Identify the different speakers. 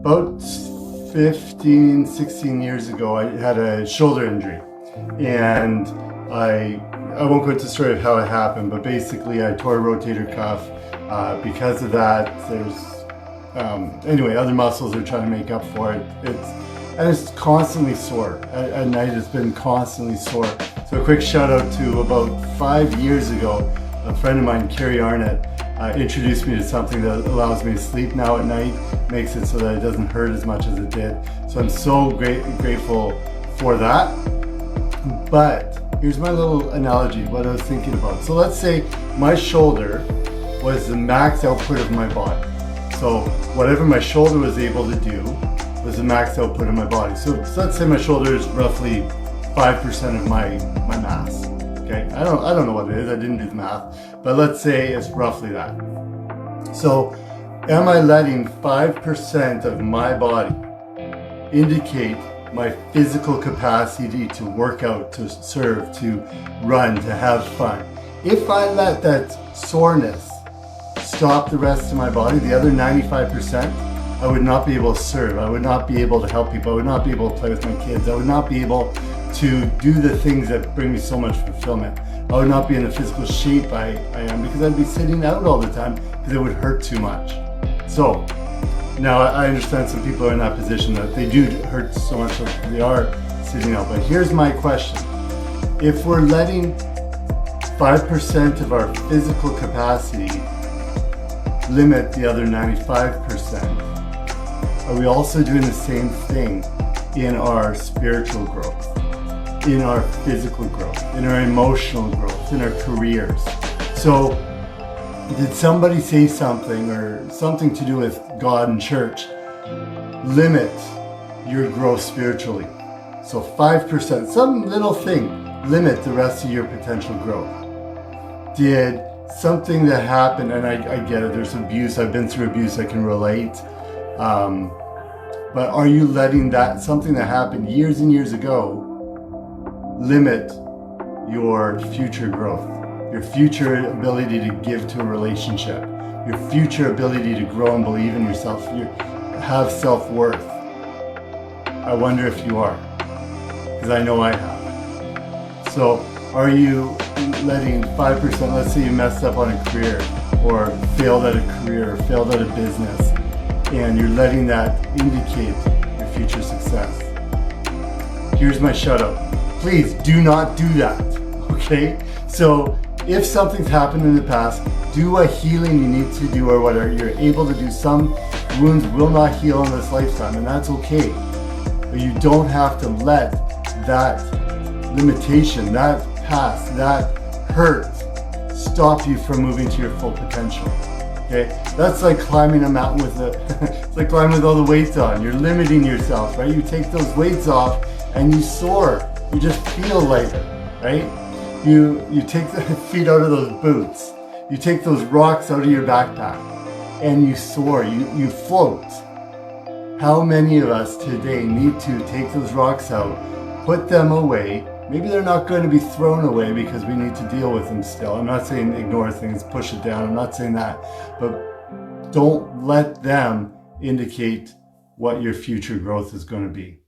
Speaker 1: About 15, 16 years ago, I had a shoulder injury, and I won't go into the story of how it happened, but basically I tore a rotator cuff. Because of that, anyway, other muscles are trying to make up for it. It's constantly sore. At night, it's been constantly sore. So a quick shout out to about 5 years ago, a friend of mine, Carrie Arnett, introduced me to something that allows me to sleep now at night, makes it so that it doesn't hurt as much as it did. So I'm so grateful for that. But here's my little analogy, what I was thinking about. So let's say my shoulder was the max output of my body. So whatever my shoulder was able to do was the max output of my body. So let's say my shoulder is roughly 5% of my mass. Okay, I don't know what it is, I didn't do the math, but let's say it's roughly that. So am I letting 5% of my body indicate my physical capacity to work out, to serve, to run, to have fun? If I let that soreness stop the rest of my body, the other 95%, I would not be able to serve, I would not be able to help people, I would not be able to play with my kids, I would not be able to do the things that bring me so much fulfillment. I would not be in the physical shape I am, because I'd be sitting out all the time because it would hurt too much. So now I understand some people are in that position that they do hurt so much that they are sitting out. But here's my question. If we're letting 5% of our physical capacity limit the other 95%, are we also doing the same thing in our spiritual growth, in our physical growth, in our emotional growth, in our careers? So did somebody say something, or something to do with God and church, limit your growth spiritually? So 5%, some little thing, limit the rest of your potential growth. Did something that happened, and I get it, there's abuse, I've been through abuse, I can relate. But are you letting that, something that happened years and years ago, limit your future growth, your future ability to give to a relationship, your future ability to grow and believe in yourself, have self-worth? I wonder if you are, because I know I have. So are you letting 5%, let's say you messed up on a career, or failed at a career, or failed at a business, and you're letting that indicate your future success? Here's my shout out. Please do not do that, okay? So if something's happened in the past, do a healing you need to do, or whatever you're able to do. Some wounds will not heal in this lifetime, and that's okay. But you don't have to let that limitation, that past, that hurt stop you from moving to your full potential. Okay, that's like climbing a mountain with it's like climbing with all the weights on. You're limiting yourself, right? You take those weights off and you soar. You just feel lighter, right? You take the feet out of those boots. You take those rocks out of your backpack and you soar, you float. How many of us today need to take those rocks out, put them away? Maybe they're not going to be thrown away because we need to deal with them still. I'm not saying ignore things, push it down. I'm not saying that. But don't let them indicate what your future growth is going to be.